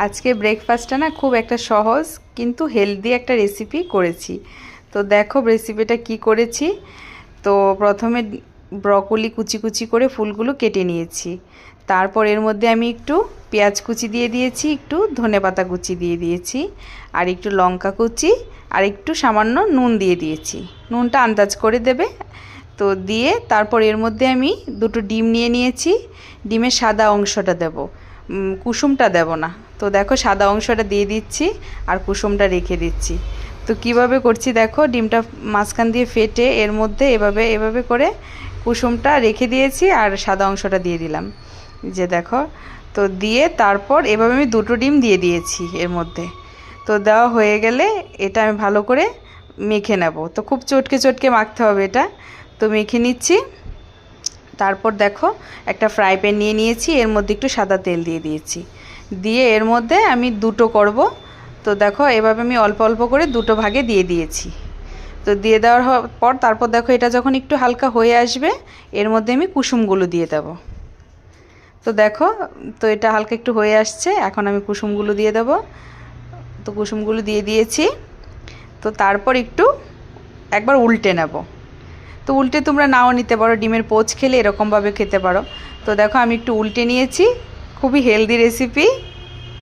আজকে ব্রেকফাস্টটা না খুব একটা সহজ কিন্তু হেলদি একটা রেসিপি করেছি। তো দেখো রেসিপিটা কি করেছি। তো প্রথমে ব্রকলি কুচি কুচি করে ফুলগুলো কেটে নিয়েছি। তারপর এর মধ্যে আমি একটু পেঁয়াজ কুচি দিয়ে দিয়েছি, একটু ধনেপাতা কুচি দিয়ে দিয়েছি, আর একটু লঙ্কা কুচি, আর একটু সামান্য নুন দিয়ে দিয়েছি। নুনটা আন্দাজ করে দেবে। তো দিয়ে তারপর এর মধ্যে আমি দুটো ডিম নিয়ে নিয়েছি। ডিমের সাদা অংশটা দেব, কুসুমটা দেব না। তো দেখো সাদা অংশটা দিয়ে দিচ্ছি আর কুসুমটা রেখে দিচ্ছি। তো কিভাবে করছি দেখো, ডিমটা মাঝখান দিয়ে ফেটে এর মধ্যে এভাবে এভাবে করে কুসুমটা রেখে দিয়েছি আর সাদা অংশটা দিয়ে দিলাম, যে দেখো। তো দিয়ে তারপর এভাবে আমি দুটো ডিম দিয়ে দিয়েছি এর মধ্যে। তো দেওয়া হয়ে গেলে এটা আমি ভালো করে মেখে নেব। তো খুব চটকে চটকে মাখতে হবে এটা। তো মেখে নিচ্ছি। তারপর দেখো একটা ফ্রাই প্যান নিয়ে নিয়েছি, এর মধ্যে একটু সাদা তেল দিয়ে দিয়েছি। দিয়ে এর মধ্যে আমি দুটো করব। তো দেখো এভাবে আমি অল্প অল্প করে দুটো ভাগে দিয়ে দিয়েছি। তো দিয়ে দেওয়ার পর তারপর দেখো এটা যখন একটু হালকা হয়ে আসবে, এর মধ্যে আমি কুসুমগুলো দিয়ে দেব। তো দেখো, তো এটা হালকা একটু হয়ে আসছে, এখন আমি কুসুমগুলো দিয়ে দেব। তো কুসুমগুলো দিয়ে দিয়েছি। তো তারপর একটু একবার উল্টে নেব। তো উল্টে তোমরা নাও নিতে পারো, ডিমের পোচ খেলে এরকমভাবে খেতে পারো। তো দেখো আমি একটু উল্টে নিয়েছি। খুবই হেলদি রেসিপি।